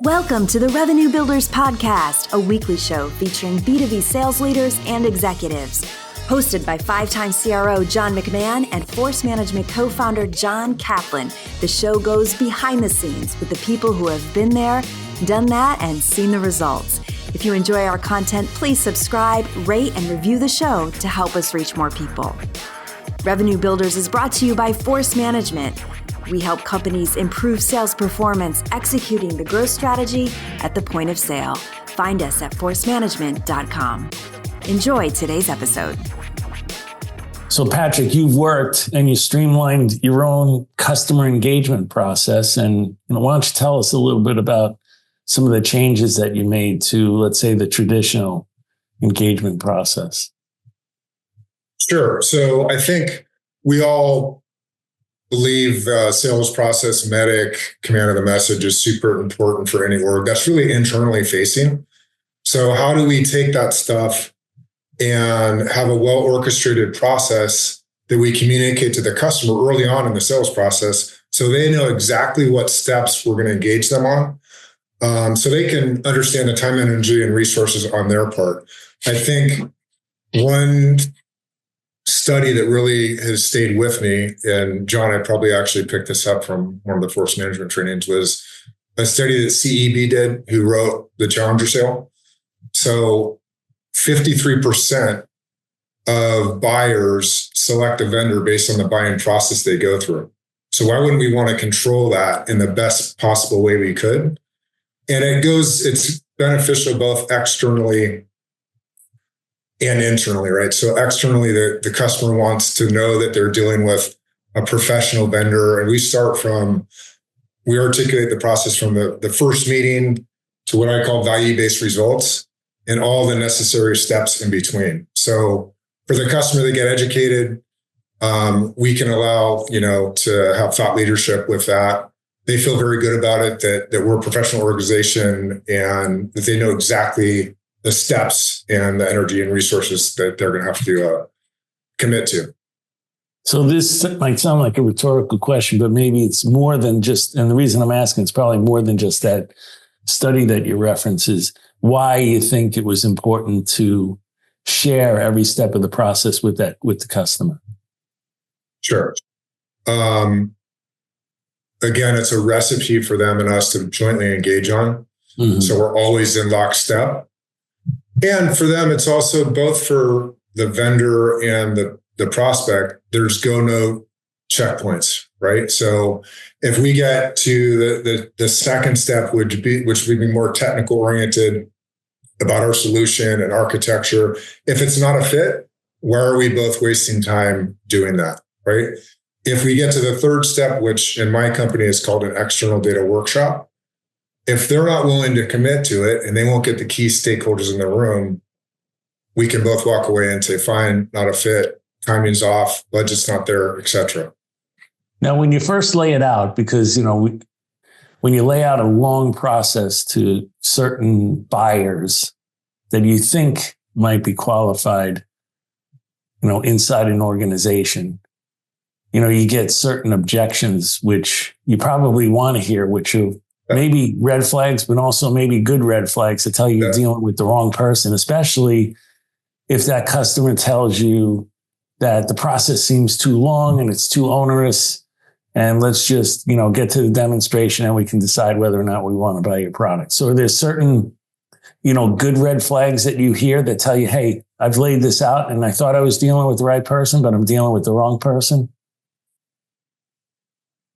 Welcome to the Revenue Builders Podcast, a weekly show featuring B2B sales leaders and executives. Hosted by five-time CRO John McMahon and Force Management co-founder John Kaplan, the show goes behind the scenes with the people who have been there, done that, and seen the results. If you enjoy our content, please subscribe, rate, and review the show to help us reach more people. Revenue Builders is brought to you by Force Management. We help companies improve sales performance, executing the growth strategy at the point of sale. Find us at forcemanagement.com. Enjoy today's episode. So Patrick, you've worked and you streamlined your own customer engagement process. And why don't you tell us a little bit about some of the changes that you made to, let's say, the traditional engagement process? Sure. So I think we all believe sales process, medic, command of the message is super important for any org. That's really internally facing. So how do we take that stuff and have a well-orchestrated process that we communicate to the customer early on in the sales process so they know exactly what steps we're going to engage them on, so they can understand the time, energy, and resources on their part. I think one study that really has stayed with me, and John, I probably actually picked this up from one of the force management trainings, was a study that CEB did, who wrote the Challenger Sale. So 53% of buyers select a vendor based on the buying process they go through. So why wouldn't we want to control that in the best possible way we could? And it's beneficial both externally and internally, right? So externally, the customer wants to know that they're dealing with a professional vendor. And we articulate the process from the first meeting to what I call value-based results and all the necessary steps in between. So for the customer to get educated, we can allow, to have thought leadership with that. They feel very good about it, that we're a professional organization and that they know exactly the steps and the energy and resources that they're going to have to commit to. So this might sound like a rhetorical question, but maybe it's more than just, and the reason I'm asking, it's probably more than just that study that you reference is why you think it was important to share every step of the process with the customer. Sure. Again, it's a recipe for them and us to jointly engage on. Mm-hmm. So we're always in lockstep. And for them, it's also both for the vendor and the prospect, there's go-no checkpoints, right? So if we get to the second step, which would be more technical oriented about our solution and architecture, if it's not a fit, why are we both wasting time doing that, right? If we get to the third step, which in my company is called an external data workshop, if they're not willing to commit to it and they won't get the key stakeholders in the room, we can both walk away and say, fine, not a fit, timing's off, budget's not there, etc. Now, when you first lay it out, because, when you lay out a long process to certain buyers that you think might be qualified, inside an organization, you get certain objections, which you probably want to hear, which are maybe red flags, but also maybe good red flags to tell you you're dealing with the wrong person, especially if that customer tells you that the process seems too long and it's too onerous. And let's just, get to the demonstration and we can decide whether or not we want to buy your product. So are there certain, good red flags that you hear that tell you, hey, I've laid this out and I thought I was dealing with the right person, but I'm dealing with the wrong person?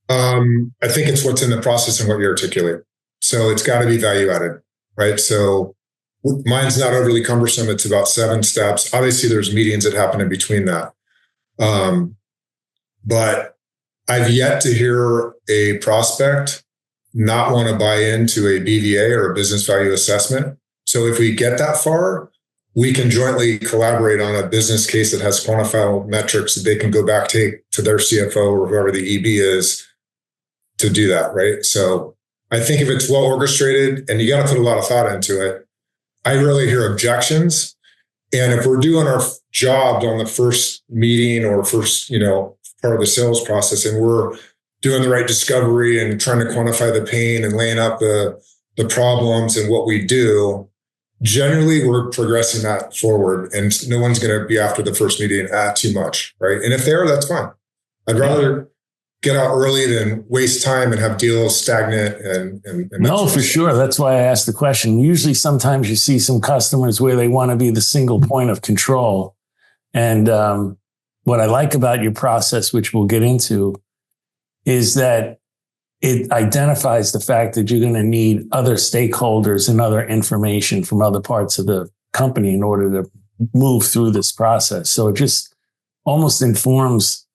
I think it's what's in the process and what you articulate. So it's got to be value added, right? So mine's not overly cumbersome. It's about 7 steps. Obviously, there's meetings that happen in between that. But I've yet to hear a prospect not want to buy into a BVA or a business value assessment. So if we get that far, we can jointly collaborate on a business case that has quantifiable metrics that they can go back take to their CFO or whoever the EB is to do that, right? So I think if it's well orchestrated and you got to put a lot of thought into it, I really hear objections. And if we're doing our job on the first meeting or first, part of the sales process, and we're doing the right discovery and trying to quantify the pain and laying out the the problems and what we do, generally we're progressing that forward, and no one's going to be after the first meeting too much, right? And if they are, that's fine. I'd rather get out early than waste time and have deals stagnant and no, for sure. That's why I asked the question. Usually sometimes you see some customers where they want to be the single point of control. And what I like about your process, which we'll get into, is that it identifies the fact that you're going to need other stakeholders and other information from other parts of the company in order to move through this process. So it just almost informs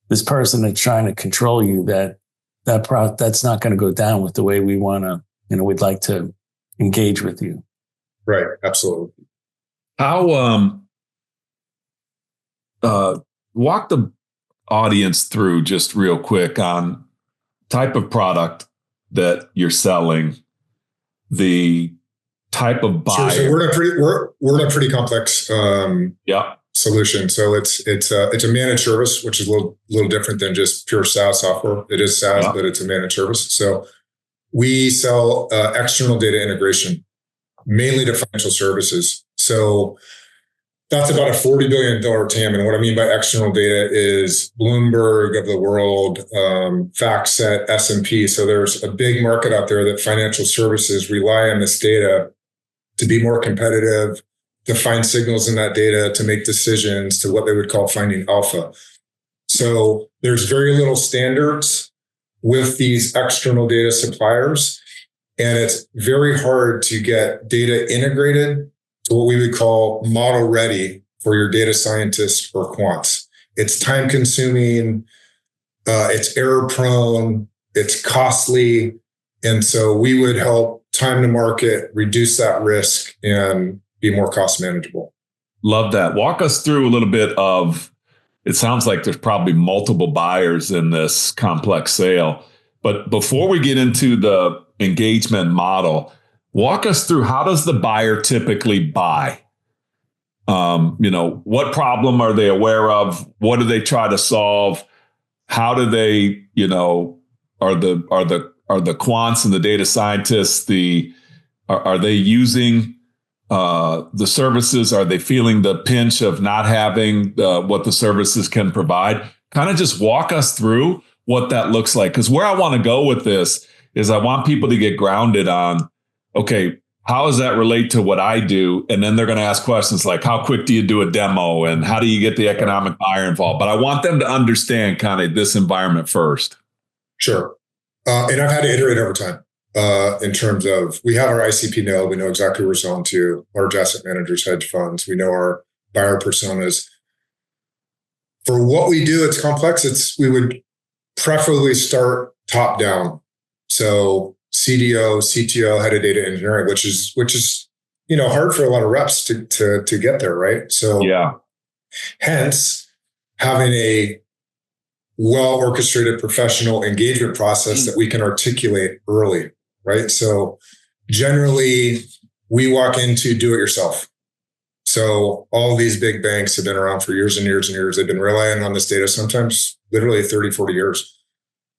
this person that's trying to control you that's not going to go down with the way we want to, we'd like to engage with you. Right. Absolutely. How, walk the audience through just real quick on type of product that you're selling, the type of buyer. Sure. So we're in a pretty complex solution. So it's a managed service, which is a little different than just pure SaaS software. It is SaaS, but it's a managed service. So we sell external data integration, mainly to financial services. So that's about a $40 billion TAM. And what I mean by external data is Bloomberg of the world, FactSet, S&P. So there's a big market out there that financial services rely on this data to be more competitive, to find signals in that data, to make decisions, to what they would call finding alpha. So there's very little standards with these external data suppliers. And it's very hard to get data integrated to what we would call model ready for your data scientists or quants. It's time consuming, it's error prone, it's costly. And so we would help time to market, reduce that risk, and be more cost manageable. Love that. Walk us through a little bit of, it sounds like there's probably multiple buyers in this complex sale. But before we get into the engagement model, walk us through, how does the buyer typically buy? What problem are they aware of? What do they try to solve? How do they, are the quants and the data scientists, are they using the services? Are they feeling the pinch of not having what the services can provide? Kind of just walk us through what that looks like. Because where I want to go with this is I want people to get grounded on, okay, how does that relate to what I do? And then they're going to ask questions like, how quick do you do a demo? And how do you get the economic buyer involved? But I want them to understand kind of this environment first. Sure. And I've had to iterate over time in terms of, we have our ICP nailed. We know exactly who we're selling to, large asset managers, hedge funds. We know our buyer personas. For what we do, it's complex. We would preferably start top down. So CDO, CTO, head of data engineering, which is hard for a lot of reps to get there, right? So hence having a well-orchestrated professional engagement process that we can articulate early, right? So generally we walk into do it yourself. So all these big banks have been around for years and years and years. They've been relying on this data, sometimes literally 30, 40 years.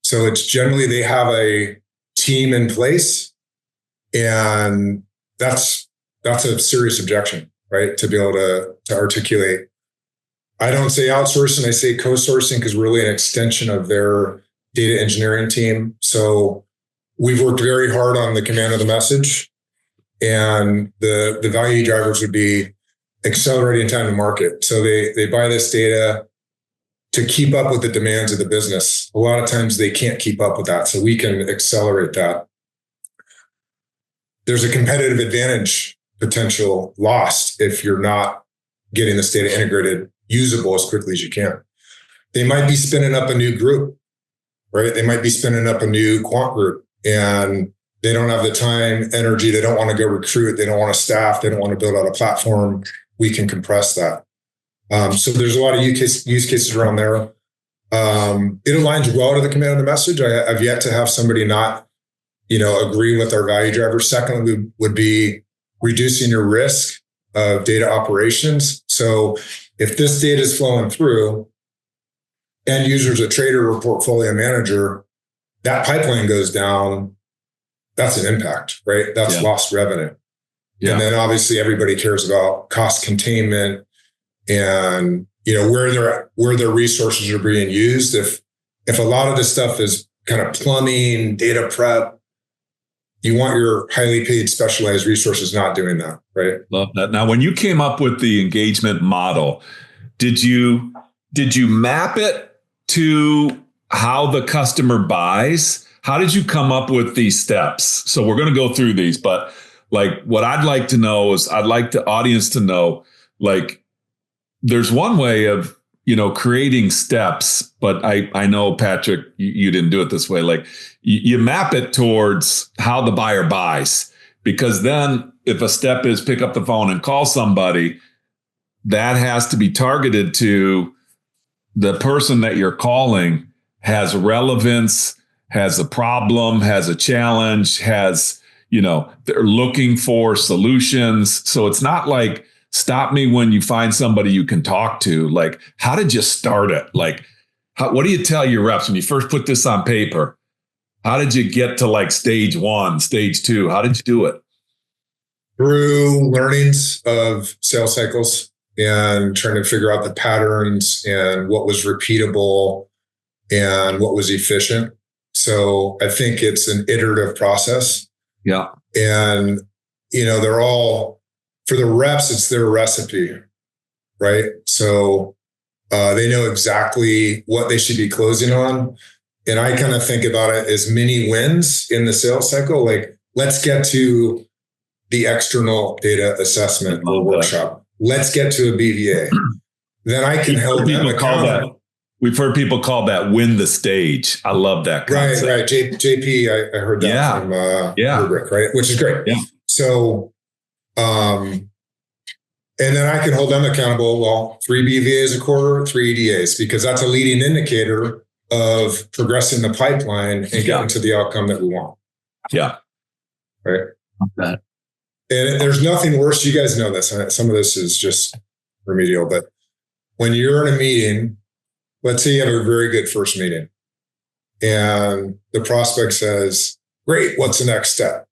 So it's generally they have a team in place, and that's a serious objection, right? To be able to articulate. I don't say outsourcing, I say co-sourcing, because we're really an extension of their data engineering team. So we've worked very hard on the command of the message, and the value drivers would be accelerating time to market. So they buy this data to keep up with the demands of the business. A lot of times they can't keep up with that. So we can accelerate that. There's a competitive advantage potential lost if you're not getting this data integrated, usable as quickly as you can. They might be spinning up a new group, right? They might be spinning up a new quant group, and they don't have the time, energy. They don't want to go recruit. They don't want to staff. They don't want to build out a platform. We can compress that. So there's a lot of use cases around there. It aligns well to the command of the message. I've yet to have somebody not, agree with our value drivers. Secondly, would be reducing your risk of data operations. So if this data is flowing through, end user's a trader or portfolio manager, that pipeline goes down that's an impact, right? That's lost revenue. Yeah. And then obviously everybody cares about cost containment and, where their resources are being used. If a lot of this stuff is kind of plumbing, data prep, you want your highly paid specialized resources not doing that, right? Love that. Now, when you came up with the engagement model, did you map it to how the customer buys? How did you come up with these steps? So we're going to go through these, but like what I'd like to know is I'd like the audience to know, like, there's one way of, creating steps, but I know, Patrick, you didn't do it this way. Like you map it towards how the buyer buys, because then if a step is pick up the phone and call somebody, that has to be targeted to the person that you're calling has relevance, has a problem, has a challenge, has, they're looking for solutions. So it's not like, stop me when you find somebody you can talk to. Like, how did you start it? Like, what do you tell your reps when you first put this on paper? How did you get to like stage 1, stage 2? How did you do it? Through learnings of sales cycles and trying to figure out the patterns and what was repeatable and what was efficient. So I think it's an iterative process. Yeah. And, they're all, for the reps, it's their recipe, right? So they know exactly what they should be closing on. And I kind of think about it as mini wins in the sales cycle. Like, let's get to the external data assessment or workshop. Let's get to a BVA. Then I can help them accountable. We've heard people call that win the stage. I love that concept. Right. JP, I heard that from Rubric, right? Which is great. Yeah. So, and then I can hold them accountable. Well, 3 BVAs a quarter, 3 EDAs, because that's a leading indicator of progressing the pipeline and getting to the outcome that we want. Yeah. Right. Okay. And there's nothing worse. You guys know this. Some of this is just remedial, but when you're in a meeting, let's say you have a very good first meeting and the prospect says, great, what's the next step?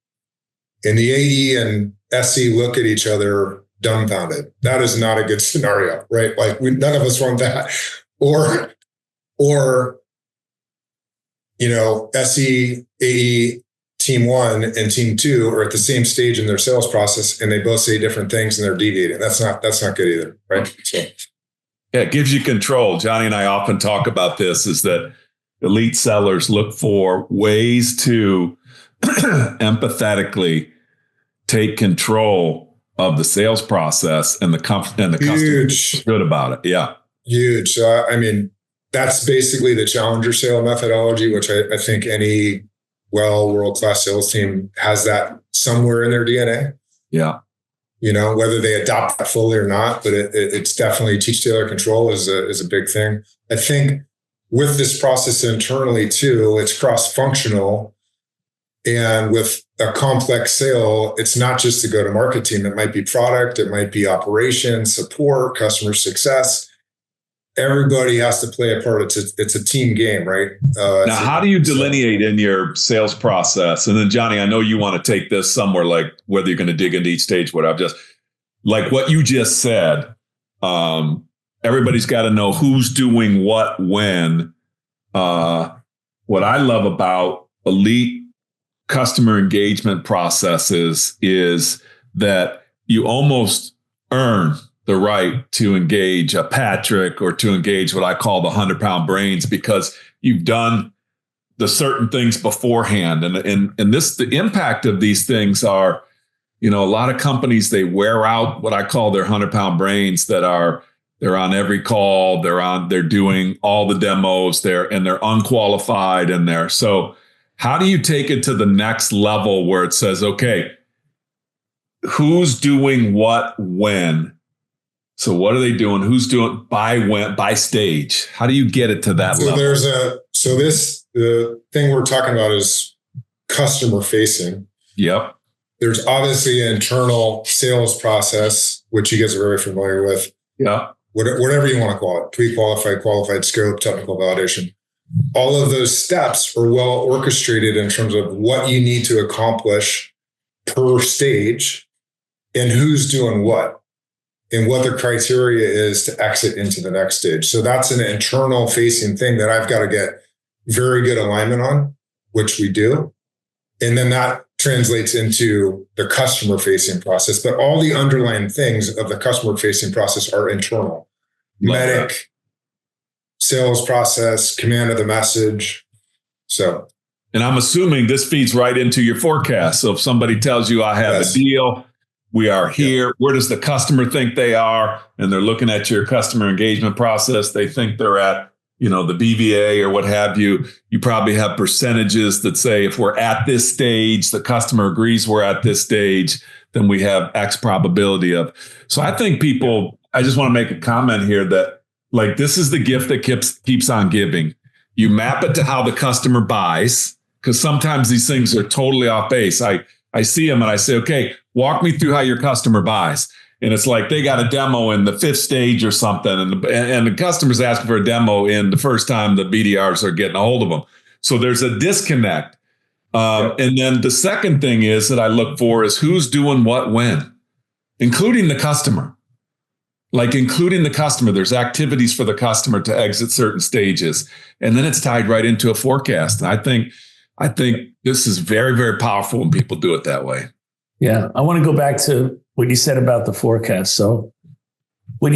And the AE and SE look at each other dumbfounded. That is not a good scenario, right? Like none of us want that. Or, SE, AE, team 1 and team 2 are at the same stage in their sales process and they both say different things and they're deviating. That's not good either, right? So. Yeah, it gives you control. Johnny and I often talk about this, is that elite sellers look for ways to empathetically take control of the sales process and the customer is good about it. Yeah. Huge. So, that's basically the challenger sale methodology, which I think any world-class sales team has that somewhere in their DNA. Yeah. Whether they adopt that fully or not, but it's definitely teach tailor control is a big thing. I think with this process internally too, it's cross-functional. And with a complex sale, it's not just the go-to-market team. It might be product, it might be operations, support, customer success. Everybody has to play a part. It's a team game, right? Now, how do you delineate in your sales process? And then, Johnny, I know you want to take this somewhere, like whether you're going to dig into each stage, whatever. Just like what you just said, everybody's got to know who's doing what when. What I love about elite customer engagement processes is that you almost earn the right to engage a Patrick or to engage what I call the 100-pound brains, because you've done the certain things beforehand. And this, the impact of these things are, a lot of companies, they wear out what I call their 100-pound brains they're on every call, they're doing all the demos and they're unqualified in there. So how do you take it to the next level where it says, okay, who's doing what when? So what are they doing? Who's doing by stage? How do you get it to that level? The thing we're talking about is customer facing. Yep. There's obviously an internal sales process, which you guys are very familiar with. Yeah. Whatever you want to call it, pre-qualified, qualified scope, technical validation. all of those steps are well orchestrated in terms of what you need to accomplish per stage and who's doing what and what the criteria is to exit into the next stage. So that's an internal facing thing that I've got to get very good alignment on, which we do. And then that translates into the customer facing process. But all the underlying things of the customer facing process are internal. Medic, sales process, command of the message. So, and I'm assuming this feeds right into your forecast. So if somebody tells you I have a deal, we are here, where does the customer think they are? And they're looking at your customer engagement process. They think they're at, the BVA or what have you. You probably have percentages that say if we're at this stage, the customer agrees we're at this stage, then we have X probability of. So I think I just want to make a comment here that like this is the gift that keeps on giving. You map it to how the customer buys, because sometimes these things are totally off base. I see them and I say, okay, walk me through how your customer buys. And it's like they got a demo in the 5th stage or something. And the customer's asking for a demo in the first time the BDRs are getting a hold of them. So there's a disconnect. And then the second thing is that I look for is who's doing what when, including the customer. Like including the customer, there's activities for the customer to exit certain stages. And then it's tied right into a forecast. And I think this is very, very powerful when people do it that way. Yeah. I want to go back to what you said about the forecast. So what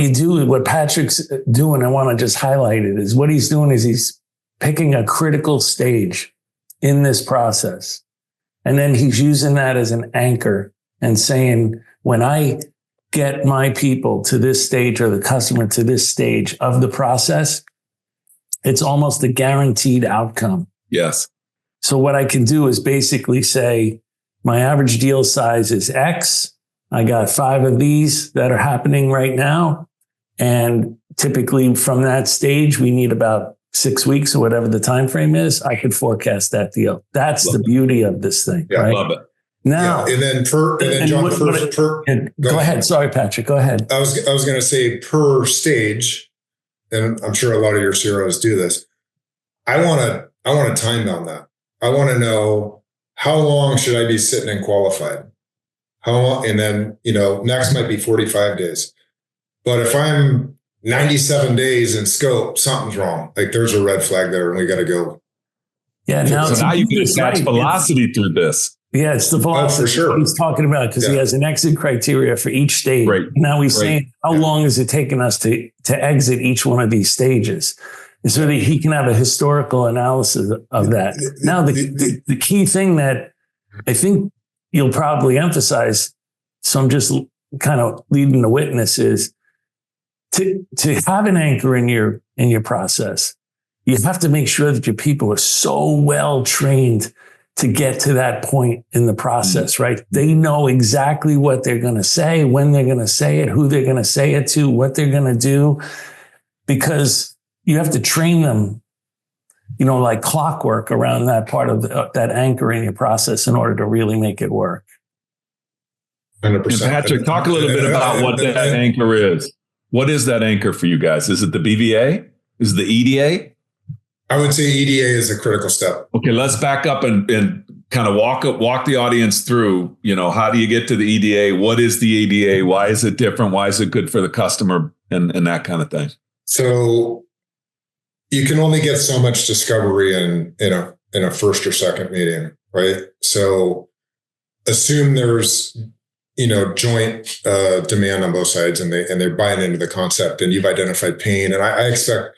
Patrick's doing, I want to just highlight it, is what he's doing is he's picking a critical stage in this process. And then he's using that as an anchor and saying, when I get my people to this stage or the customer to this stage of the process, it's almost a guaranteed outcome. Yes. So what I can do is basically say, my average deal size is X. I got 5 of these that are happening right now. And typically from that stage, we need about 6 weeks or whatever the time frame is. I could forecast that deal. That's the beauty of this thing. Yeah, right? I love it. Now, and then John, go ahead. Sorry, Patrick, go ahead. I was going to say per stage, and I'm sure a lot of your CROs do this. I want to time bound that. I want to know how long should I be sitting and qualified? How long? And then, next might be 45 days. But if I'm 97 days in scope, something's wrong. Like there's a red flag there and we got to go. Yeah. Now you can attach velocity through this. Yeah, it's the velocity. For sure. He's talking about because he has an exit criteria for each stage. Right. Now he's saying, how long is it taking us to exit each one of these stages? And so that he can have a historical analysis of that. Now, the key thing that I think you'll probably emphasize, so I'm just kind of leading the witness, is to have an anchor in your process. You have to make sure that your people are so well trained to get to that point in the process, right? They know exactly what they're going to say, when they're going to say it, who they're going to say it to, what they're going to do, because you have to train them, like clockwork around that part of that anchor in your process in order to really make it work. 100%. And Patrick, talk a little bit about what that anchor is. What is that anchor for you guys? Is it the BVA? Is it the EDA? I would say EDA is a critical step. Okay, let's back up and kind of walk the audience through, how do you get to the EDA? What is the EDA? Why is it different? Why is it good for the customer and that kind of thing? So you can only get so much discovery in a first or second meeting, right? So assume there's joint demand on both sides, and they're buying into the concept, and you've identified pain. And I expect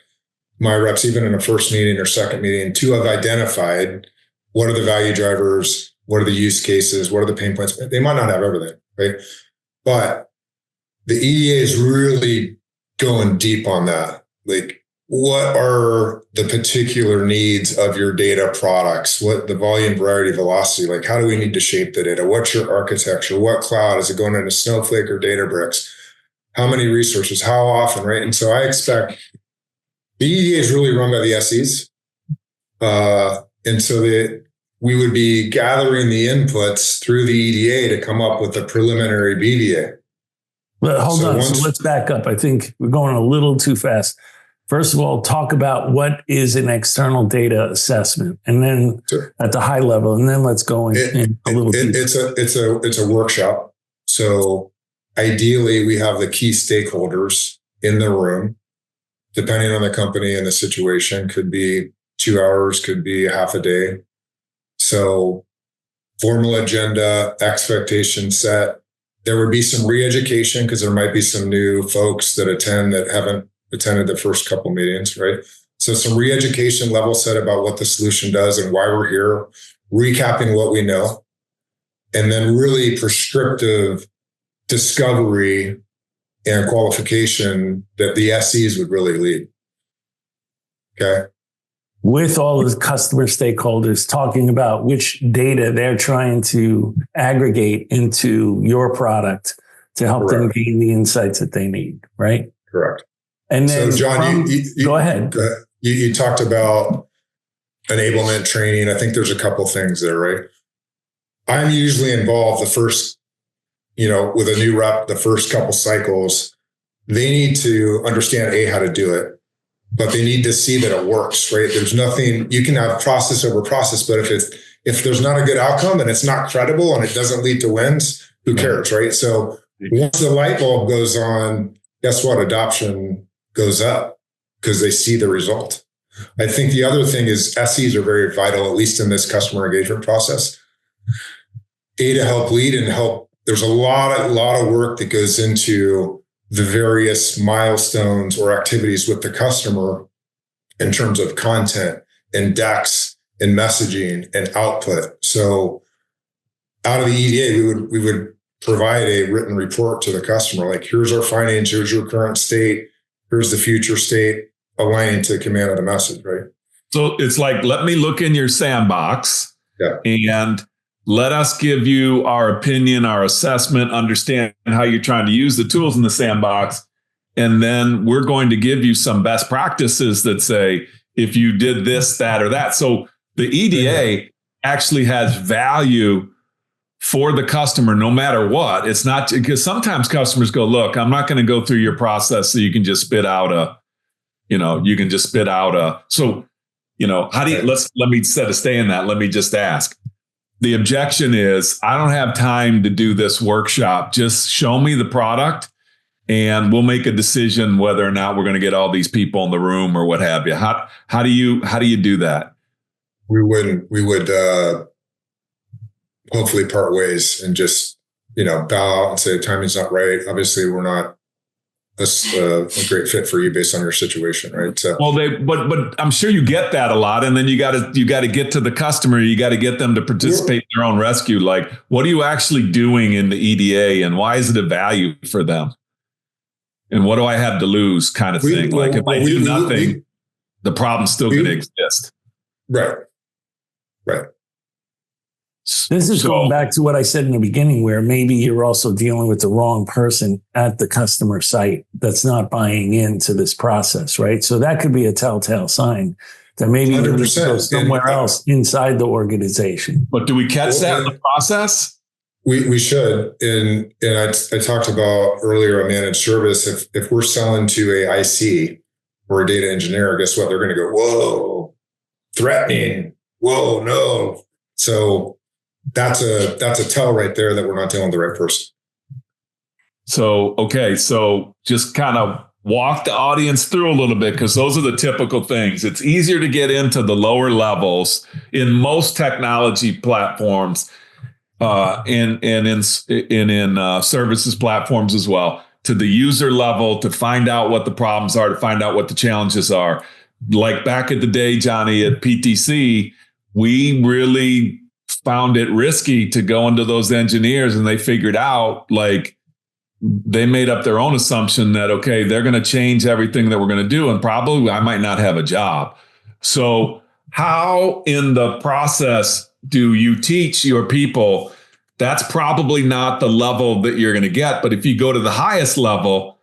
my reps, even in a first meeting or second meeting, to have identified what are the value drivers, what are the use cases, what are the pain points. They might not have everything, right? But the EDA is really going deep on that. Like, what are the particular needs of your data products? What the volume, variety, velocity, like how do we need to shape the data? What's your architecture? What cloud? Is it going into Snowflake or Databricks? How many resources? How often, right? And so I expect the EDA is really run by the SEs. And so we would be gathering the inputs through the EDA to come up with a preliminary BVA. Well, hold on. So let's back up. I think we're going a little too fast. first of all, talk about what is an external data assessment, and then at the high level, and then let's go in a little deeper. It's a workshop. So ideally, we have the key stakeholders in the room, depending on the company and the situation. Could be 2 hours, could be half a day. So formal agenda, expectation set. There would be some re-education because there might be some new folks that attend that haven't attended the first couple meetings, right? So some re-education, level set about what the solution does and why we're here, recapping what we know, and then really prescriptive discovery and qualification that the SEs would really lead. Okay. With all the customer stakeholders talking about which data they're trying to aggregate into your product to help them gain the insights that they need, right? Correct. And then, so John, go ahead. You talked about enablement training. I think there's a couple things there, right? I'm usually involved the first, with a new rep, the first couple cycles. They need to understand how to do it, but they need to see that it works, right? There's nothing, you can have process over process, but if there's not a good outcome and it's not credible and it doesn't lead to wins, who cares, right? So once the light bulb goes on, guess what? Adoption goes up because they see the result. I think the other thing is SEs are very vital, at least in this customer engagement process. To help lead and help. There's a lot of work that goes into the various milestones or activities with the customer in terms of content and decks and messaging and output. So out of the EDA, we would provide a written report to the customer, like here's our findings, here's your current state, here's the future state, aligning to the command of the message, right? So it's like, let me look in your sandbox and let us give you our opinion, our assessment, understand how you're trying to use the tools in the sandbox. And then we're going to give you some best practices that say, if you did this, that, or that. So the EDA actually has value for the customer, no matter what. It's not because sometimes customers go, look, I'm not going to go through your process. So you can just spit out so, how do you, let me instead of staying that, let me just ask. The objection is, I don't have time to do this workshop. Just show me the product and we'll make a decision whether or not we're going to get all these people in the room or what have you. How do you do that? We would hopefully part ways and just, bow out and say the timing's not right. Obviously we're not a great fit for you based on your situation, right? So, well, but I'm sure you get that a lot, and then you got to get to the customer. You got to get them to participate in their own rescue. Like, what are you actually doing in the EDA, and why is it a value for them? And what do I have to lose, kind of thing? Like, if I do nothing, the problem's still going to exist. Right. This is going back to what I said in the beginning, where maybe you're also dealing with the wrong person at the customer site that's not buying into this process, right? So that could be a telltale sign that maybe you need to go somewhere else inside the organization. But do we catch that in the process? We should. And I talked about earlier a managed service. If we're selling to a IC or a data engineer, guess what? They're going to go, whoa, threatening. Whoa, no. So that's a tell right there that we're not dealing with the right person. So just kind of walk the audience through a little bit, because those are the typical things. It's easier to get into the lower levels in most technology platforms, and in services platforms as well, to the user level, to find out what the problems are, to find out what the challenges are. Like back in the day, Johnny, at PTC, we really found it risky to go into those engineers, and they figured out, like, they made up their own assumption that, okay, they're going to change everything that we're going to do, and probably I might not have a job. So how in the process do you teach your people? That's probably not the level that you're going to get. But if you go to the highest level,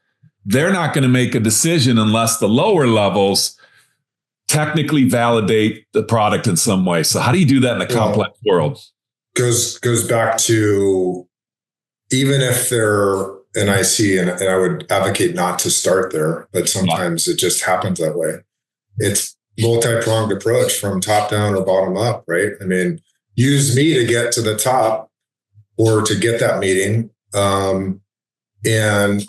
they're not going to make a decision unless the lower levels technically validate the product in some way. So how do you do that in a complex world? Goes back to, even if they're an IC, and I would advocate not to start there, but sometimes it just happens that way. It's multi-pronged approach from top down or bottom up, right? I mean, use me to get to the top or to get that meeting. And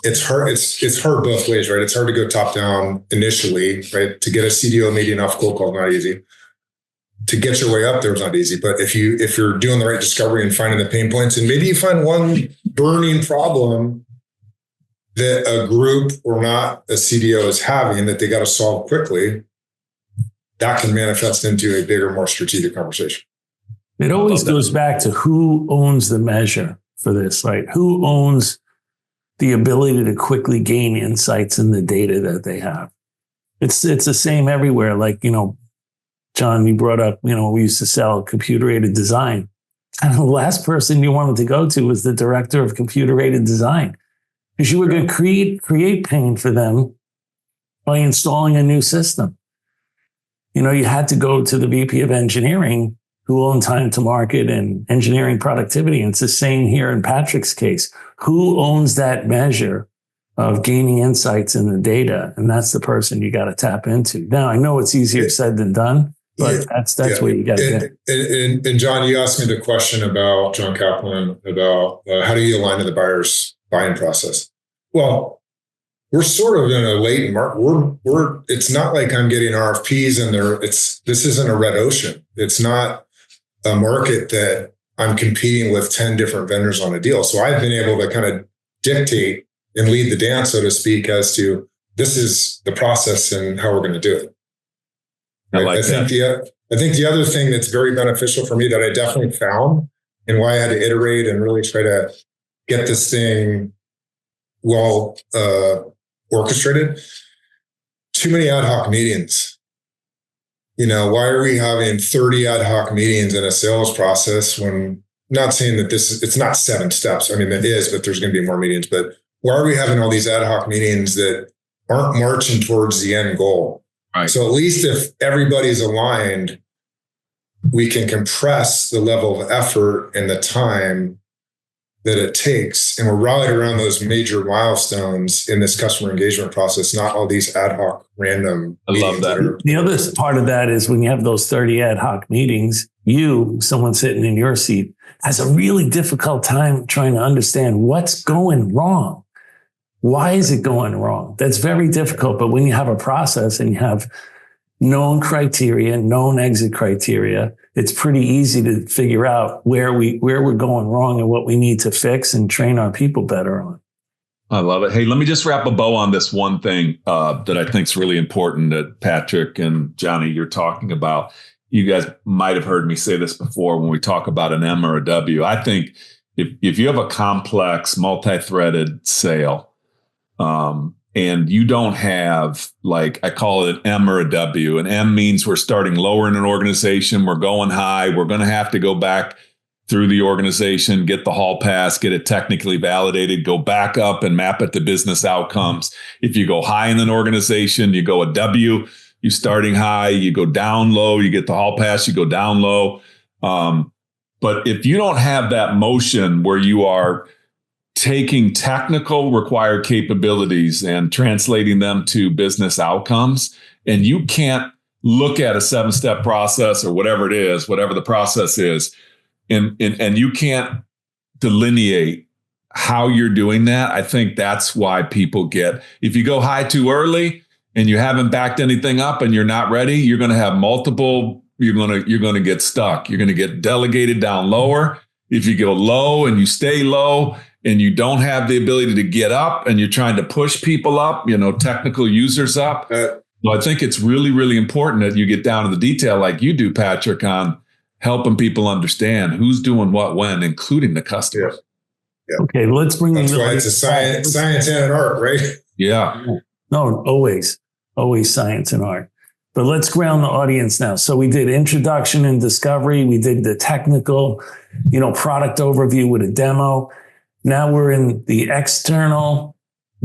it's hard. It's hard both ways, right? It's hard to go top down initially, right? To get a CDO meeting off cold call is not easy. To get your way up there is not easy. But if you're doing the right discovery and finding the pain points, and maybe you find one burning problem that a group or not a CDO is having that they got to solve quickly, that can manifest into a bigger, more strategic conversation. It always goes back to who owns the measure for this, right? Who owns the ability to quickly gain insights in the data that they have? It's the same everywhere. Like, John, you brought up, we used to sell computer-aided design. And the last person you wanted to go to was the director of computer-aided design, because you were going to create pain for them by installing a new system. You had to go to the VP of engineering who owned time to market and engineering productivity. And it's the same here in Patrick's case. Who owns that measure of gaining insights in the data? And that's the person you got to tap into. Now, I know it's easier said than done, but that's what you got to do. And John, you asked me the question about John Kaplan about how do you align to the buyer's buying process? Well, we're sort of in a latent market. It's not like I'm getting RFPs and this isn't a red ocean. It's not a market that I'm competing with 10 different vendors on a deal. So I've been able to kind of dictate and lead the dance, so to speak, as to this is the process and how we're going to do it. I think the other thing that's very beneficial for me that I definitely found, and why I had to iterate and really try to get this thing well orchestrated, too many ad hoc meetings. Why are we having 30 ad hoc meetings in a sales process when, not saying that it's not 7 steps. I mean, it is, but there's going to be more meetings. But why are we having all these ad hoc meetings that aren't marching towards the end goal? Right. So at least if everybody's aligned, we can compress the level of effort and the time that it takes. And we're rallied around those major milestones in this customer engagement process, not all these ad hoc random I love that. The other part of that is when you have those 30 ad hoc meetings, someone sitting in your seat, has a really difficult time trying to understand what's going wrong. Why is it going wrong? That's very difficult. But when you have a process and you have known criteria, known exit criteria, it's pretty easy to figure out where we're going wrong and what we need to fix and train our people better on. I love it. Hey, let me just wrap a bow on this one thing that I think is really important that Patrick and Johnny, you're talking about. You guys might have heard me say this before when we talk about an M or a W. I think if you have a complex, multi-threaded sale, and you don't have, like, I call it an M or a W. An M means we're starting lower in an organization. We're going high. We're going to have to go back through the organization, get the hall pass, get it technically validated, go back up and map it to business outcomes. If you go high in an organization, you go a W. You're starting high. You go down low. You get the hall pass. You go down low. But if you don't have that motion where you are taking technical required capabilities and translating them to business outcomes, and you can't look at a 7-step process or whatever it is, whatever the process is, and you can't delineate how you're doing that, I think that's why people if you go high too early and you haven't backed anything up and you're not ready, you're going to have multiple, you're going to get stuck. You're going to get delegated down lower. If you go low and you stay low, and you don't have the ability to get up and you're trying to push people up, technical users up. So I think it's really, really important that you get down to the detail like you do, Patrick, on helping people understand who's doing what when, including the customer. Yeah. Okay, let's bring That's why it's a science and an art, right? Yeah. No, always science and art. But let's ground the audience now. So we did introduction and discovery. We did the technical, product overview with a demo. Now we're in the external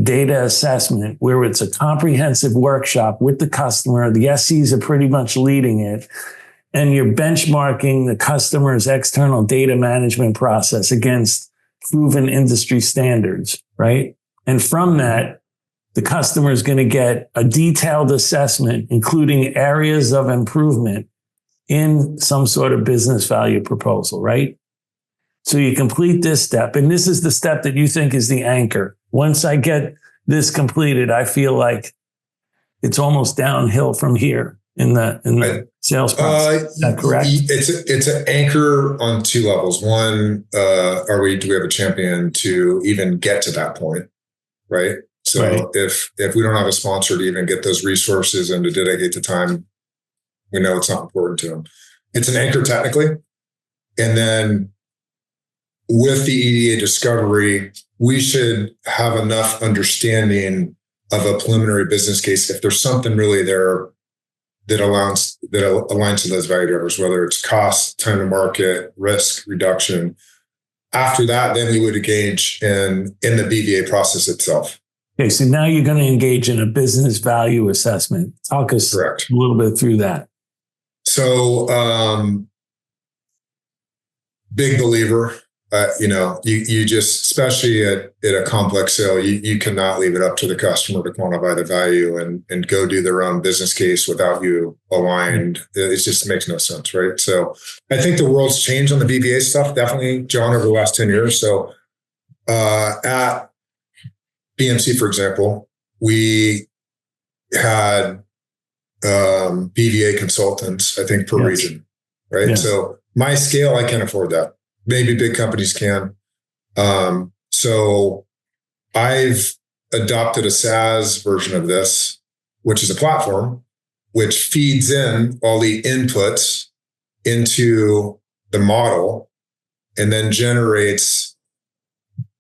data assessment, where it's a comprehensive workshop with the customer. The SEs are pretty much leading it. And you're benchmarking the customer's external data management process against proven industry standards, right? And from that, the customer is going to get a detailed assessment, including areas of improvement in some sort of business value proposal, right? So you complete this step, and this is the step that you think is the anchor. Once I get this completed, I feel like it's almost downhill from here in the sales process. Is that correct? It's an anchor on two levels. One, do we have a champion to even get to that point, right? So right. If we don't have a sponsor to even get those resources and to dedicate the time, we know it's not important to them. It's an anchor technically. And then with the EDA discovery, we should have enough understanding of a preliminary business case if there's something really there that aligns to those value drivers, whether it's cost, time to market, risk reduction. After that, then we would engage in the BVA process itself. Okay, so now you're going to engage in a business value assessment. Talk us Correct. A little bit through that. So, big believer. You just, especially at a complex sale, you cannot leave it up to the customer to quantify the value and go do their own business case without you aligned. It just makes no sense, right? So I think the world's changed on the BVA stuff, definitely, John, over the last 10 years. So at BMC, for example, we had BVA consultants, I think, per region, right? Yes. So my scale, I can't afford that. Maybe big companies can. So I've adopted a SaaS version of this, which is a platform which feeds in all the inputs into the model and then generates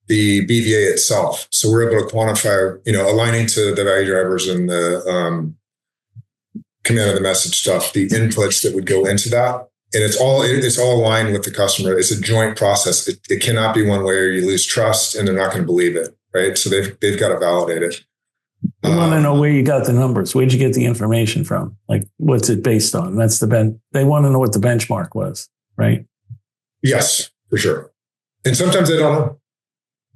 the BVA itself. So we're able to quantify, aligning to the value drivers and the command of the message stuff, the inputs that would go into that. And it's all aligned with the customer. It's a joint process. It cannot be one way or you lose trust and they're not going to believe it, right? So they've got to validate it. I want to know where you got the numbers. Where'd you get the information from? Like, what's it based on? That's they want to know what the benchmark was, right? Yes, for sure. And sometimes they don't know.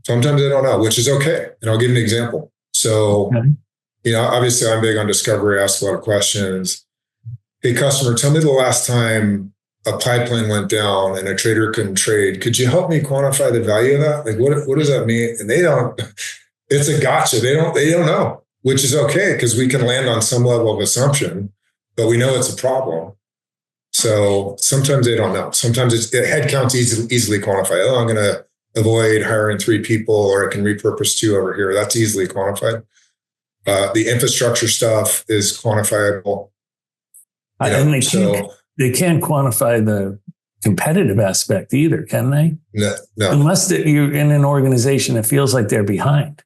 Sometimes they don't know, which is okay. And I'll give you an example. So, obviously I'm big on discovery. I ask a lot of questions. Hey, customer, tell me the last time a pipeline went down and a trader couldn't trade. Could you help me quantify the value of that? Like, what does that mean? And they don't, it's a gotcha. They don't know, which is okay because we can land on some level of assumption, but we know it's a problem. So sometimes they don't know. Sometimes headcount's easily quantified. Oh, I'm going to avoid hiring 3 people, or I can repurpose 2 over here. That's easily quantified. The infrastructure stuff is quantifiable. And they can't quantify the competitive aspect either, can they? No. Unless you're in an organization that feels like they're behind.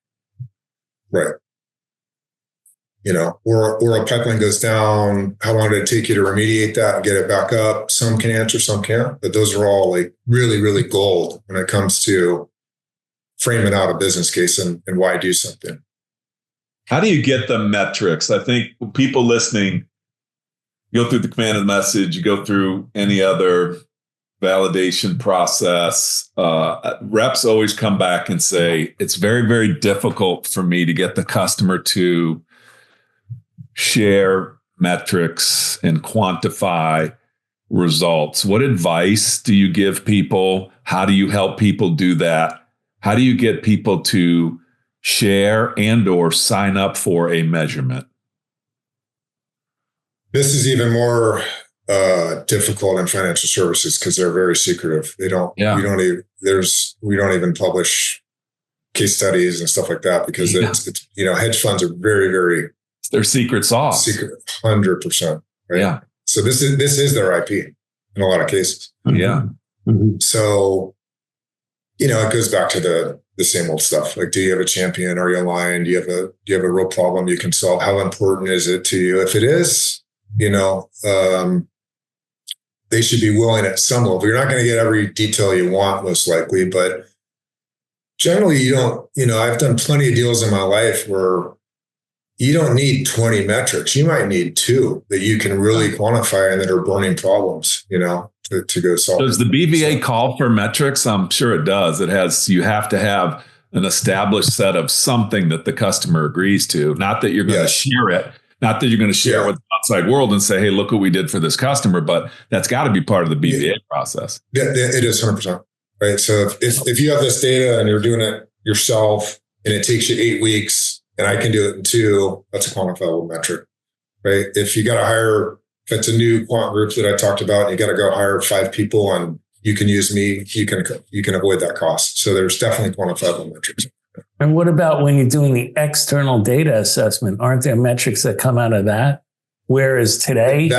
Right. Or a pipeline goes down. How long did it take you to remediate that and get it back up? Some can answer, some can't. But those are all like really, really gold when it comes to framing out a business case and why do something. How do you get the metrics? I think people listening, you go through the command of the message, you go through any other validation process. Reps always come back and say, it's very, very difficult for me to get the customer to share metrics and quantify results. What advice do you give people? How do you help people do that? How do you get people to share and or sign up for a measurement? This is even more difficult in financial services because they're very secretive. We don't even publish case studies and stuff like that because it's hedge funds are very, very, their secret sauce. Secret, 100%. Right? Yeah. So this is their IP in a lot of cases. Yeah. Mm-hmm. So, it goes back to the same old stuff. Like, do you have a champion? Are you aligned? Do you have a real problem you can solve? How important is it to you? If it is, they should be willing at some level. You're not going to get every detail you want, most likely, but generally you don't, I've done plenty of deals in my life where you don't need 20 metrics. You might need 2 that you can really quantify and that are burning problems, to go solve. Does the BVA call for metrics? I'm sure it does. You have to have an established set of something that the customer agrees to. Not that you're going to share it. Not that you're going to share it with the outside world and say, hey, look what we did for this customer, but that's got to be part of the BVA process. Yeah, it is 100%. Right. So if you have this data and you're doing it yourself and it takes you 8 weeks and I can do it in 2, that's a quantifiable metric. Right. If you got to hire, if it's a new quant group that I talked about, and you got to go hire 5 people and you can use me, you can avoid that cost. So there's definitely quantifiable metrics. And what about when you're doing the external data assessment? Aren't there metrics that come out of that? Whereas today,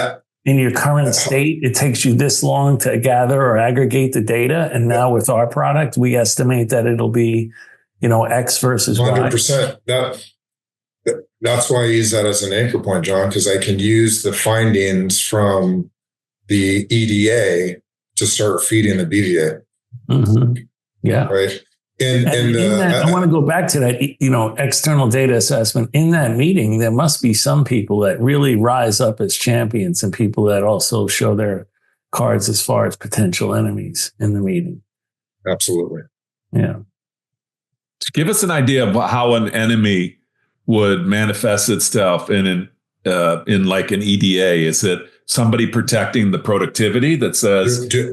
in your current state, it takes you this long to gather or aggregate the data. And now with our product, we estimate that it'll be, X versus 100%. That's why I use that as an anchor point, John, because I can use the findings from the EDA to start feeding the BVA. Mm-hmm. Yeah. Right. I want to go back to that, external data assessment. In that meeting, there must be some people that really rise up as champions and people that also show their cards as far as potential enemies in the meeting. Absolutely. Yeah. Give us an idea of how an enemy would manifest itself in like an EDA. Is it somebody protecting the productivity that says, do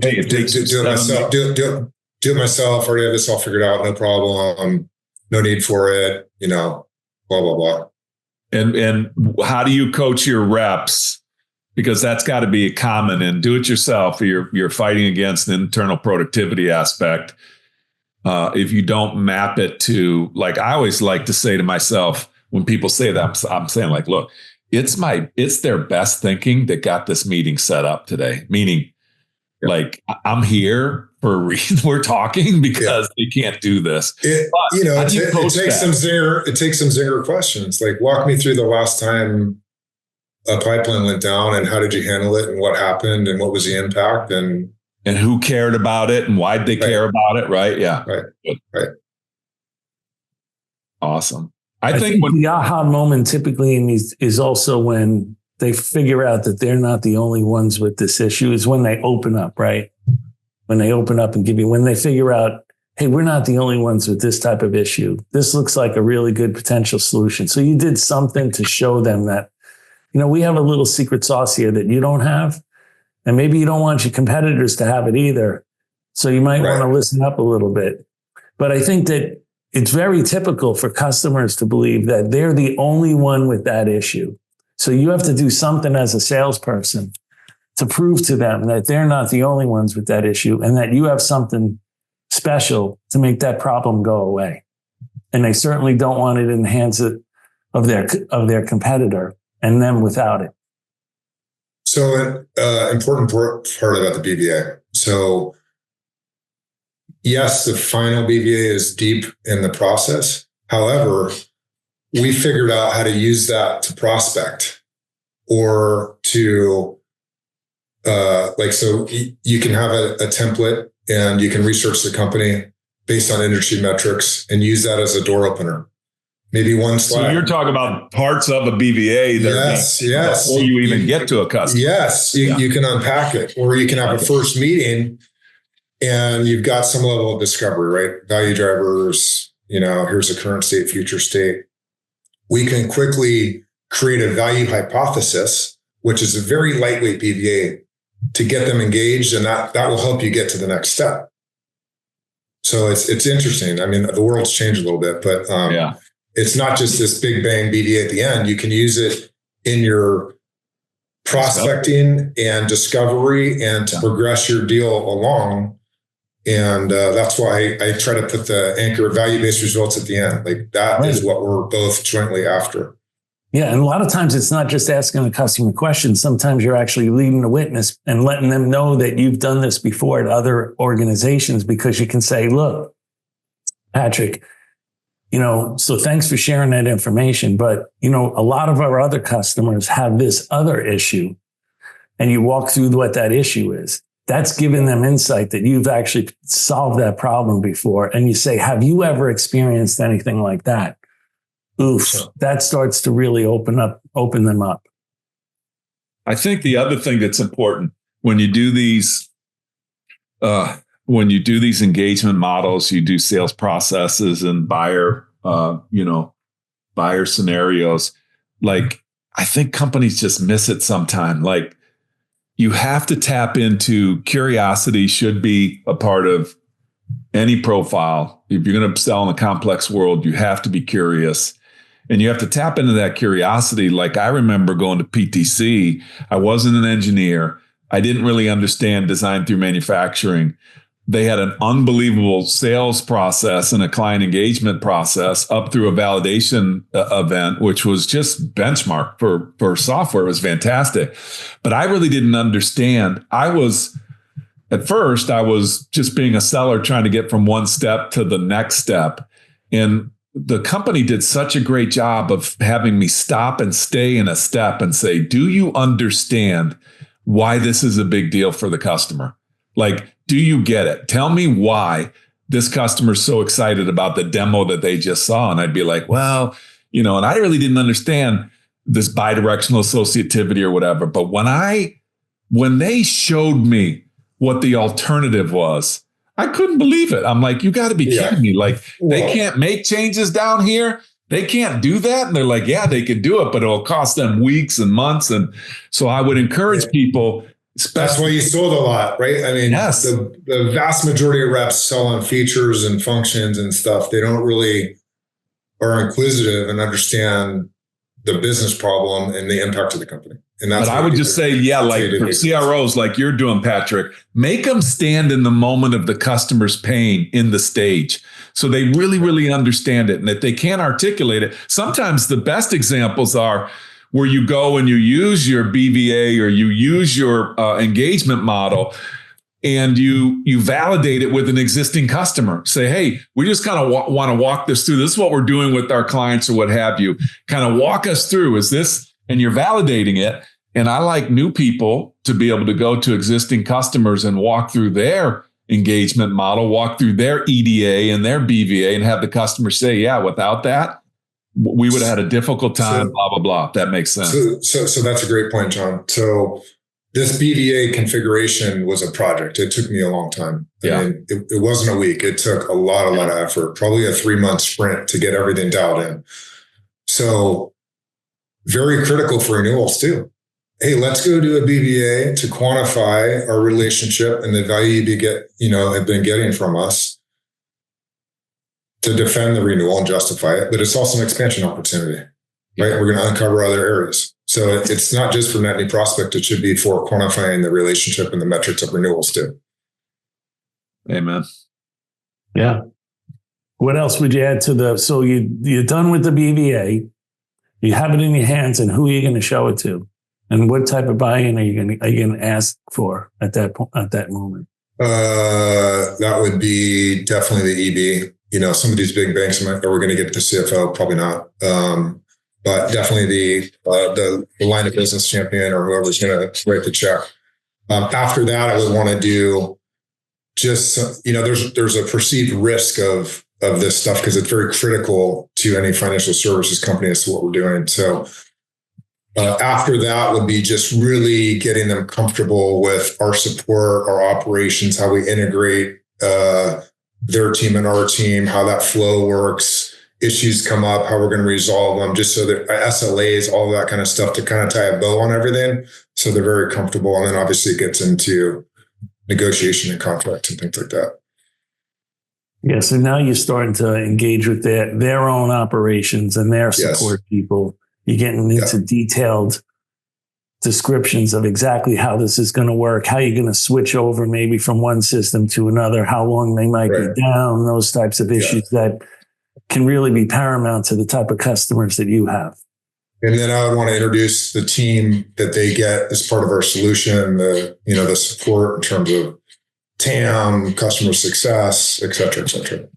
it myself, already have this all figured out, no problem, no need for it, blah, blah, blah. And how do you coach your reps? Because that's got to be common in do it yourself. You're fighting against an internal productivity aspect. If you don't map it to, like, I always like to say to myself, when people say that, I'm saying like, look, it's their best thinking that got this meeting set up today. Meaning, like, I'm here for a reason. We're talking because they can't do this. It takes some zinger questions. Like, walk me through the last time a pipeline went down and how did you handle it and what happened and what was the impact and who cared about it and why'd they care about it? Right. Yeah. Right. Awesome. I think the aha moment typically is also when they figure out that they're not the only ones with this issue, is when they open up, right? When they open up and when they figure out, hey, we're not the only ones with this type of issue. This looks like a really good potential solution. So you did something to show them that, we have a little secret sauce here that you don't have. And maybe you don't want your competitors to have it either. So you might want to listen up a little bit. But I think that it's very typical for customers to believe that they're the only one with that issue. So you have to do something as a salesperson to prove to them that they're not the only ones with that issue and that you have something special to make that problem go away. And they certainly don't want it in the hands of their competitor and them without it. So important part about the BVA. So yes, the final BVA is deep in the process. However, we figured out how to use that to prospect or to so you can have a template and you can research the company based on industry metrics and use that as a door opener. Maybe one slide. So you're talking about parts of a BVA before you even get to a customer. Yes, you can unpack it, or you can have a first meeting and you've got some level of discovery, right? Value drivers, here's the current state, future state. We can quickly create a value hypothesis, which is a very lightweight BVA, to get them engaged, and that will help you get to the next step. So it's interesting. I mean, the world's changed a little bit, but it's not just this big bang BVA at the end. You can use it in your prospecting and discovery and to progress your deal along. And that's why I try to put the anchor of value-based results at the end. Like that is what we're both jointly after. Yeah. And a lot of times it's not just asking the customer questions. Sometimes you're actually leading the witness and letting them know that you've done this before at other organizations, because you can say, look, Patrick, so thanks for sharing that information. But, a lot of our other customers have this other issue, and you walk through what that issue is. That's giving them insight that you've actually solved that problem before. And you say, have you ever experienced anything like that? Oof, that starts to really open them up. I think the other thing that's important when you do these when you do these engagement models, you do sales processes and buyer scenarios. Like, I think companies just miss it sometime. Like, you have to tap into curiosity. Should be a part of any profile. If you're going to sell in a complex world, you have to be curious. And you have to tap into that curiosity. Like, I remember going to PTC. I wasn't an engineer. I didn't really understand design through manufacturing. They had an unbelievable sales process and a client engagement process up through a validation event, which was just benchmark for software. It was fantastic. But I really didn't understand. At first, I was just being a seller trying to get from one step to the next step. And the company did such a great job of having me stop and stay in a step and say, do you understand why this is a big deal for the customer? Like, do you get it? Tell me why this customer's so excited about the demo that they just saw. And I'd be like, well, and I really didn't understand this bidirectional associativity or whatever. But when they showed me what the alternative was, I couldn't believe it. I'm like, you got to be kidding me. Like, they can't make changes down here. They can't do that. And they're like, yeah, they can do it, but it'll cost them weeks and months. And so I would encourage people. That's why you sold a lot, right? I mean, yes. The vast majority of reps sell on features and functions and stuff. They don't really are inquisitive and understand the business problem and the impact of the company. And that's. But I would just say, like for CROs, like you're doing, Patrick, make them stand in the moment of the customer's pain in the stage, so they really, really understand it. And if they can't articulate it, sometimes the best examples are where you go and you use your BVA or you use your engagement model and you validate it with an existing customer. Say, hey, we just kind of want to walk this through. This is what we're doing with our clients or what have you. Kind of walk us through. Is this, and you're validating it. And I like new people to be able to go to existing customers and walk through their engagement model, walk through their EDA and their BVA and have the customer say, yeah, without that, we would have had a difficult time, blah, blah, blah. That makes sense. So that's a great point, John. So this BVA configuration was a project. It took me a long time. I mean, it wasn't a week. It took a lot of effort, probably a 3-month sprint to get everything dialed in. So very critical for renewals too. Hey, let's go do a BVA to quantify our relationship and the value have been getting from us, to defend the renewal and justify it, but it's also an expansion opportunity, right? We're going to uncover other areas. So it's not just for net new prospect. It should be for quantifying the relationship and the metrics of renewals too. Amen. Yeah. What else would you add to so you're done with the BVA, you have it in your hands, and who are you going to show it to? And what type of buy-in are you going to ask for at that moment? That would be definitely the EB. Some of these big banks, are we going to get the CFO? Probably not. But definitely the line of business champion or whoever's going to write the check. After that, I would want to do just, there's a perceived risk of this stuff because it's very critical to any financial services company as to what we're doing. So after that would be just really getting them comfortable with our support, our operations, how we integrate their team and our team, how that flow works, issues come up, how we're going to resolve them, just so that SLAs, all that kind of stuff to kind of tie a bow on everything. So they're very comfortable. And then obviously it gets into negotiation and contract and things like that. Yeah. So now you're starting to engage with their own operations and their support people. You're getting into detailed descriptions of exactly how this is going to work, how you're going to switch over maybe from one system to another, how long they might be down, those types of issues that can really be paramount to the type of customers that you have. And then I would want to introduce the team that they get as part of our solution, the support in terms of TAM, customer success, et cetera, et cetera.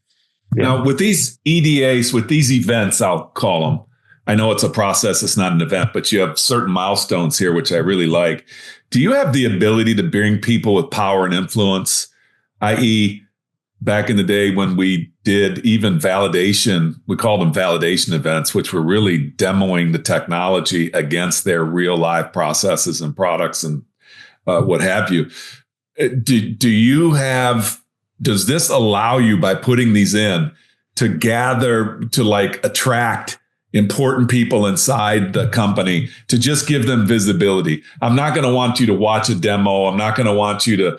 Now, with these EDAs, with these events, I'll call them, I know it's a process, it's not an event, but you have certain milestones here, which I really like. Do you have the ability to bring people with power and influence, i.e., back in the day when we did even validation, we called them validation events, which were really demoing the technology against their real live processes and products and what have you. does this allow you, by putting these in, to like attract important people inside the company, to just give them visibility? I'm not going to want you to watch a demo. I'm not going to want you to,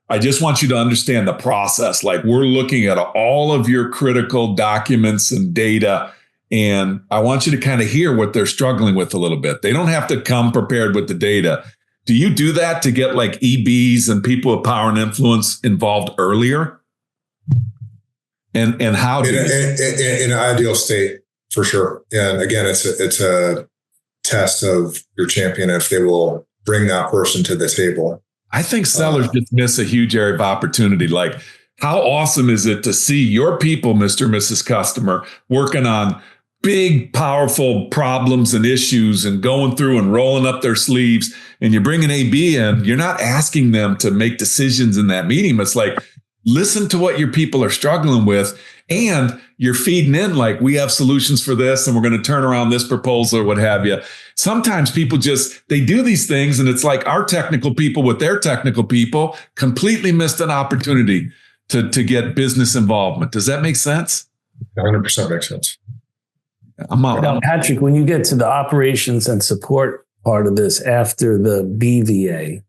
I just want you to understand the process. Like, we're looking at all of your critical documents and data, and I want you to kind of hear what they're struggling with a little bit. They don't have to come prepared with the data. Do you do that to get like EBs and people with power and influence involved earlier? And how do in an ideal state, for sure. And again, it's a test of your champion if they will bring that person to the table. I think sellers just miss a huge area of opportunity. Like, how awesome is it to see your people, Mr. and Mrs. Customer, working on big, powerful problems and issues and going through and rolling up their sleeves, and you bring an AB in, you're not asking them to make decisions in that meeting. It's like, listen to what your people are struggling with, and you're feeding in like, we have solutions for this, and we're going to turn around this proposal or what have you. Sometimes people they do these things, and it's like our technical people with their technical people completely missed an opportunity to get business involvement. Does that make sense? 100% makes sense. Now, Patrick, when you get to the operations and support part of this after the BVA,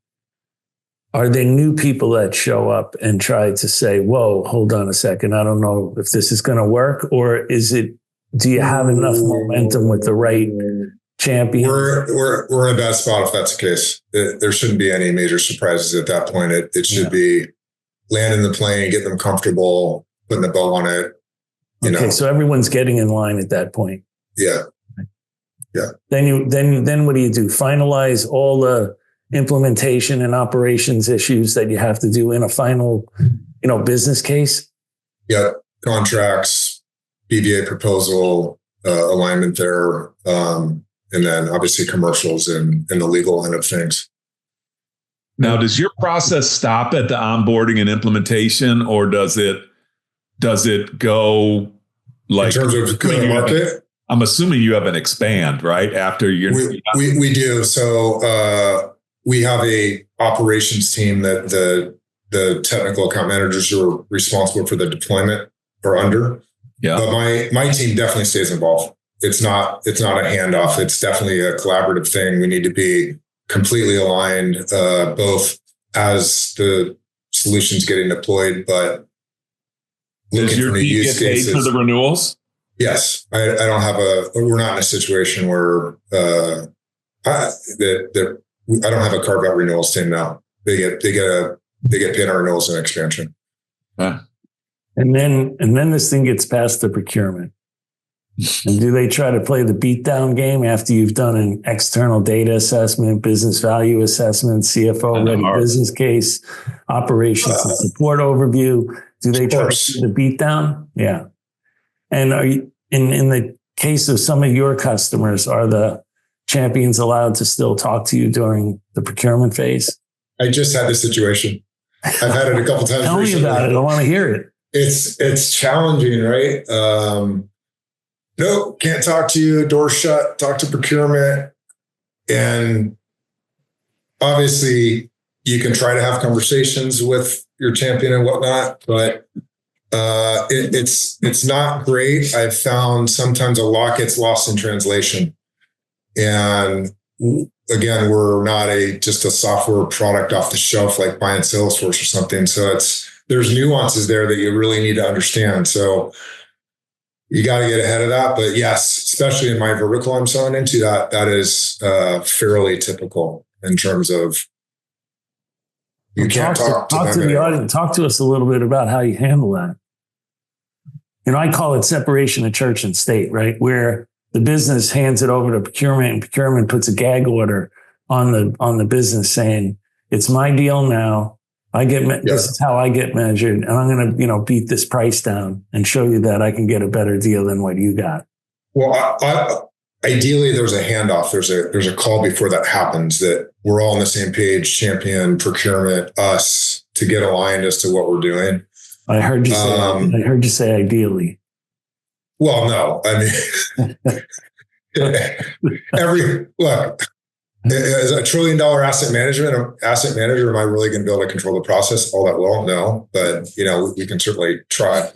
are there new people that show up and try to say, whoa, hold on a second, I don't know if this is going to work? Or do you have enough momentum with the right champion? We're in a bad spot if that's the case. There shouldn't be any major surprises at that point. It should be landing the plane, getting them comfortable, putting a bow on it. Okay, so everyone's getting in line at that point. Yeah. Yeah. Then what do you do? Finalize all the implementation and operations issues that you have to do in a final, business case? Yeah. Contracts, BVA proposal, alignment there, and then obviously commercials and the legal end of things. Now, does your process stop at the onboarding and implementation, or does it go like in terms of go to market? I'm assuming you have an expand, right? After we do. So we have a operations team that the technical account managers who are responsible for the deployment are under. Yeah. But my team definitely stays involved. It's not a handoff. It's definitely a collaborative thing. We need to be completely aligned, both as the solution's getting deployed, but does your team get paid for the renewals? Yes. I don't have we're not in a situation where I don't have a carve out renewals team now. They get paid on renewals and expansion. Huh. And then this thing gets past the procurement. And do they try to play the beatdown game after you've done an external data assessment, business value assessment, CFO ready business case, operations and support overview? Do they try to do the beatdown? Yeah. And are you in the case of some of your customers, are the champions allowed to still talk to you during the procurement phase? I just had this situation. I've had it a couple times. Tell me about it. I want to hear it. It's challenging, right? Nope, can't talk to you. Door shut. Talk to procurement, and obviously you can try to have conversations with your champion and whatnot, but it's not great. I've found sometimes a lot gets lost in translation, and again, we're not just a software product off the shelf like buying Salesforce or something. So there's nuances there that you really need to understand. So you got to get ahead of that. But yes, especially in my vertical I'm selling into, that is fairly typical in terms of you can't talk to the audience. Talk to us a little bit about how you handle that. I call it separation of church and state, right? Where the business hands it over to procurement, and procurement puts a gag order on the business saying, it's my deal now. This is how I get measured, and I'm going to, beat this price down and show you that I can get a better deal than what you got. Well, ideally, there's a handoff. There's a call before that happens that we're all on the same page, champion, procurement, us, to get aligned as to what we're doing. I heard you say ideally. Well, no, I mean, As a $1 trillion asset manager, am I really going to be able to control the process all that well? No, but we can certainly try.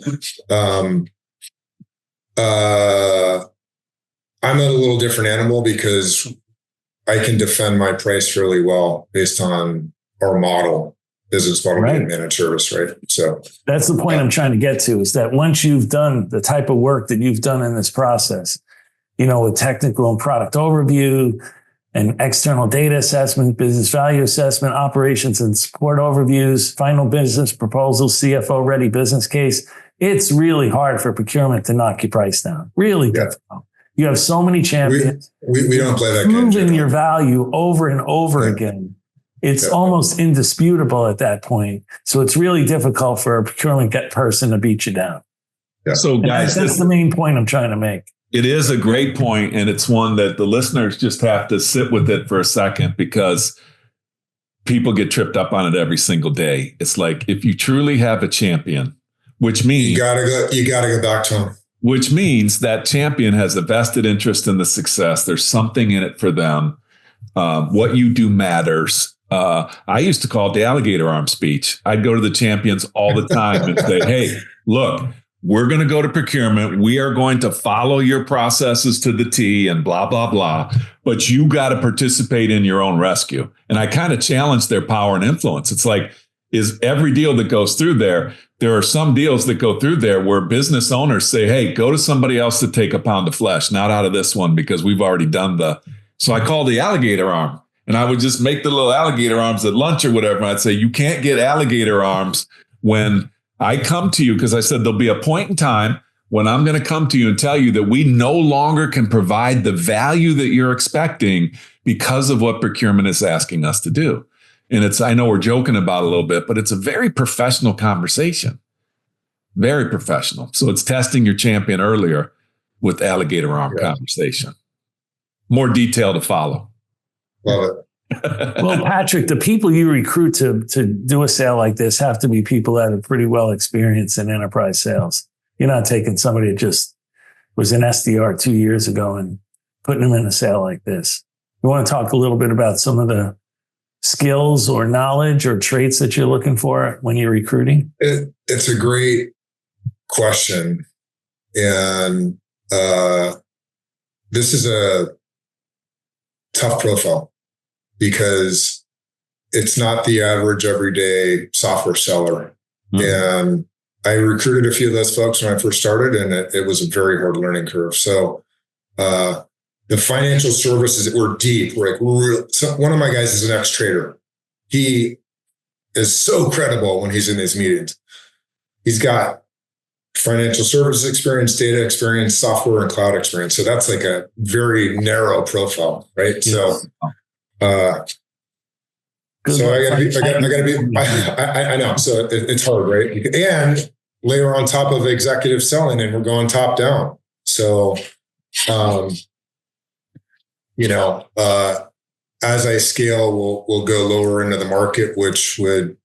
I'm a little different animal because I can defend my price fairly well based on our business model, right, being managed service, right? So that's the point I'm trying to get to, is that once you've done the type of work that you've done in this process, with technical and product overview and external data assessment, business value assessment, operations and support overviews, final business proposal, CFO ready business case, it's really hard for procurement to knock your price down. Really difficult. You have so many champions. We don't play that game. Proving your value over and over again. It's almost indisputable at that point. So it's really difficult for a procurement person to beat you down. Yeah. So guys, that's the main point I'm trying to make. It is a great point, and it's one that the listeners just have to sit with it for a second, because people get tripped up on it every single day. It's like, if you truly have a champion, which means you gotta go back to him. Which means that champion has a vested interest in the success. There's something in it for them. What you do matters. I used to call it the alligator arm speech. I'd go to the champions all the time and say, hey, look, we're going to go to procurement. We are going to follow your processes to the T and blah, blah, blah. But you got to participate in your own rescue. And I kind of challenge their power and influence. It's like, is every deal that goes through there are some deals that go through there where business owners say, hey, go to somebody else to take a pound of flesh, not out of this one, because we've already done so I call the alligator arm. And I would just make the little alligator arms at lunch or whatever. And I'd say, you can't get alligator arms when I come to you, because I said there'll be a point in time when I'm going to come to you and tell you that we no longer can provide the value that you're expecting because of what procurement is asking us to do. And I know we're joking about it a little bit, but it's a very professional conversation. Very professional. So it's testing your champion earlier with alligator arm conversation. More detail to follow. Love it. Well, Patrick, the people you recruit to do a sale like this have to be people that are pretty well experienced in enterprise sales. You're not taking somebody that just was an SDR 2 years ago and putting them in a sale like this. You want to talk a little bit about some of the skills or knowledge or traits that you're looking for when you're recruiting? It's a great question. And this is a tough profile because it's not the average everyday software seller. Mm-hmm. And I recruited a few of those folks when I first started, and it was a very hard learning curve. So the financial services were deep. One of my guys is an ex-trader. He is so credible when he's in these meetings. He's got financial services experience, data experience, software and cloud experience. So that's like a very narrow profile, right? Yes. So I gotta be, I know. So it's hard, right? And layer on top of executive selling, and we're going top down. So, as I scale, we'll go lower into the market, which would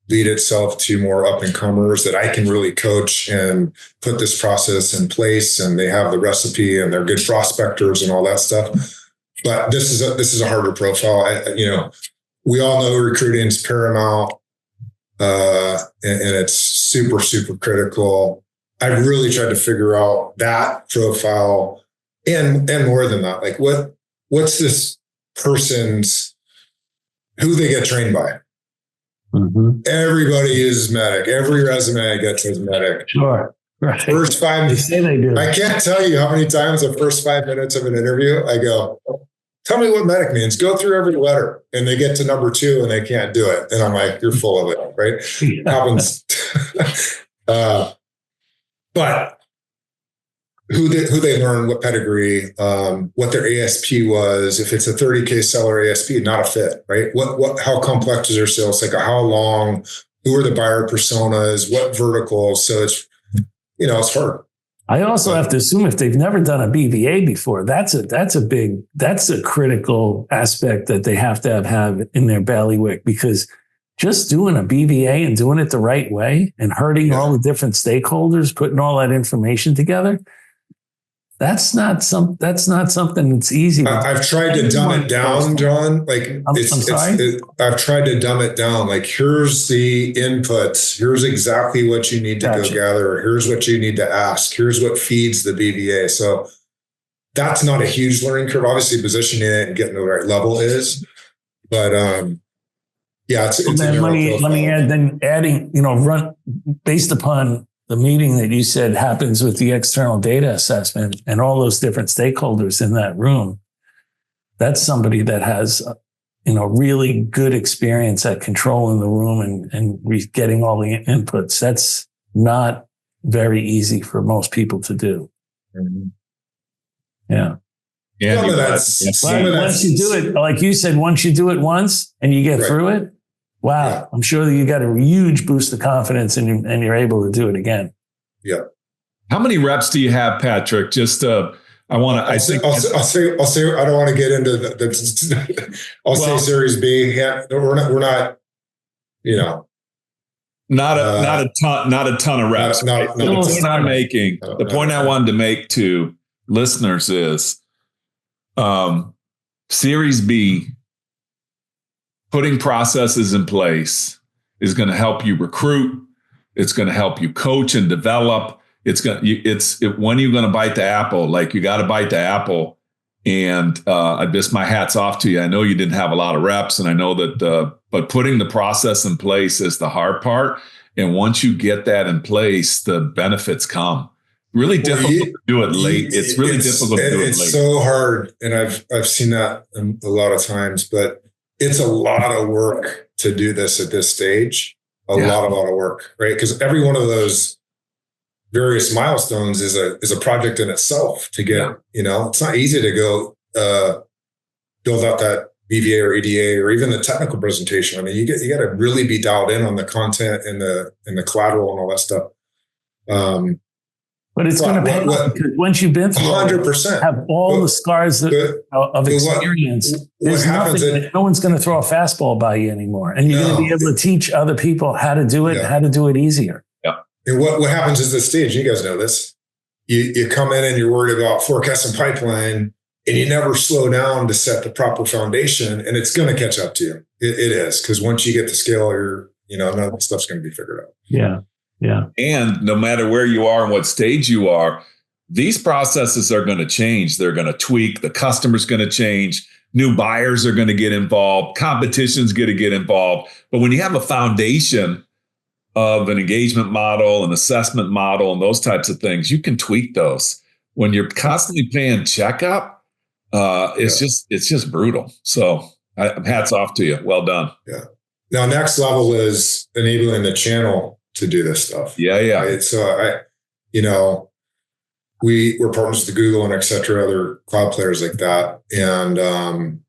lead itself to more up and comers that I can really coach and put this process in place, and they have the recipe and they're good prospectors and all that stuff. But this is a harder profile. We all know recruiting is paramount, and it's super, super critical. I really tried to figure out that profile and more than that. Like what's this person's, who they get trained by? Mm-hmm. Everybody is medic. Every resume I get says medic. Sure. Right. First 5 They say they do. I can't tell you how many times the first 5 minutes of an interview, I go, tell me what medic means. Go through every letter. And they get to number 2 and they can't do it. And I'm like, you're full of it, right? Yeah. Happens. But who they learn, what pedigree, what their ASP was. If it's a 30K seller ASP, not a fit, right? How complex is their sales cycle? How long? Who are the buyer personas? What verticals? So it's hard. I also have to assume if they've never done a BVA before, that's a critical aspect that they have to have in their bailiwick, because just doing a BVA and doing it the right way and herding all the different stakeholders, putting all that information together, that's not something that's easy. I've tried to dumb it down, John. Like I've tried to dumb it down. Like, here's the inputs. Here's exactly what you need to go gather. Here's what you need to ask. Here's what feeds the BVA. So that's not a huge learning curve. Obviously, positioning it and getting the right level is, but yeah, it's then let me add. Then adding, run based upon the meeting that you said happens with the external data assessment and all those different stakeholders in that room. That's somebody that has, really good experience at controlling the room and getting all the inputs. That's not very easy for most people to do. Mm-hmm. Yeah. Yeah. Once you do it, like you said, once you do it once and you get through it, wow, yeah. I'm sure that you got a huge boost of confidence and you're able to do it again. Yeah. How many reps do you have, Patrick? Just I'll say I don't want to get into the say Series B. Yeah, we're not, not a ton of reps. The point I wanted to make to listeners is Series B, putting processes in place is going to help you recruit. It's going to help you coach and develop. When you're going to bite the apple, like you got to bite the apple. And my hat's off to you. I know you didn't have a lot of reps, and I know that, but putting the process in place is the hard part. And once you get that in place, the benefits come. Really difficult to do it late. It's really difficult to do it late. It's so hard, and I've seen that a lot of times, but it's a lot of work to do this at this stage. A lot of work, right? Because every one of those various milestones is a project in itself to get, it's not easy to go build out that BVA or EDA or even the technical presentation. I mean, you got to really be dialed in on the content and the collateral and all that stuff. But it's going to pay off because once you've been through 100%, have all the scars of experience, no one's going to throw a fastball by you anymore. And you're going to be able to teach other people how to do it, how to do it easier. Yeah. And what happens is this stage, you guys know this, you come in and you're worried about forecast and pipeline, and you never slow down to set the proper foundation, and it's going to catch up to you. It is, because once you get to scale, none of that stuff's going to be figured out. Yeah. Yeah. And no matter where you are and what stage you are, these processes are going to change. They're going to tweak. The customer's going to change. New buyers are going to get involved. Competition's going to get involved. But when you have a foundation of an engagement model, an assessment model, and those types of things, you can tweak those. When you're constantly paying checkup, it's just brutal. So hats off to you. Well done. Yeah. Now, next level is enabling the channel to do this stuff. Yeah. Yeah. Right? So we're partners with Google and et cetera, other cloud players like that. And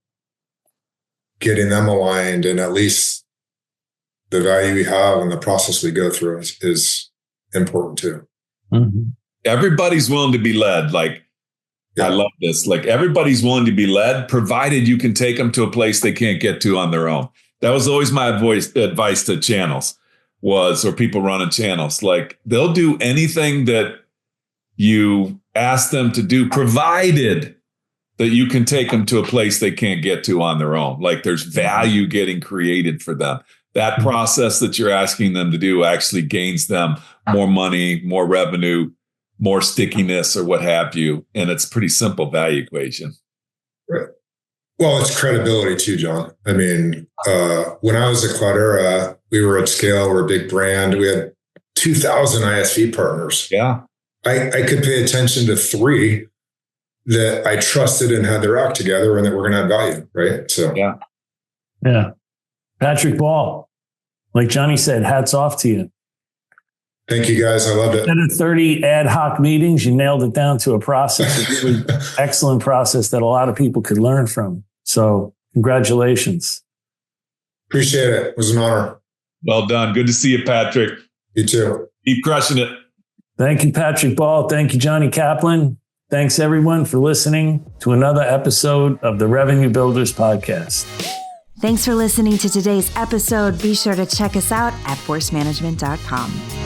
getting them aligned, and at least the value we have and the process we go through is important too. Mm-hmm. Everybody's willing to be led. I love this. Everybody's willing to be led, provided you can take them to a place they can't get to on their own. That was always my advice to channels or people running channels. They'll do anything that you ask them to do, provided that you can take them to a place they can't get to on their own. There's value getting created for them. That process that you're asking them to do actually gains them more money, more revenue, more stickiness, or what have you. And it's a pretty simple value equation. Right. Well, it's credibility too, John. I mean, when I was at Cloudera, we were at scale. We're a big brand. We had 2,000 ISV partners. Yeah. I could pay attention to 3 that I trusted and had their act together and that were going to add value. Right. So, yeah. Patrick Ball, like Johnny said, hats off to you. Thank you, guys. I loved it. Instead of 30 ad hoc meetings, you nailed it down to a process, a really excellent process that a lot of people could learn from. So congratulations. Appreciate it. It was an honor. Well done. Good to see you, Patrick. You too. Keep crushing it. Thank you, Patrick Ball. Thank you, Johnny Kaplan. Thanks, everyone, for listening to another episode of the Revenue Builders Podcast. Thanks for listening to today's episode. Be sure to check us out at forcemanagement.com.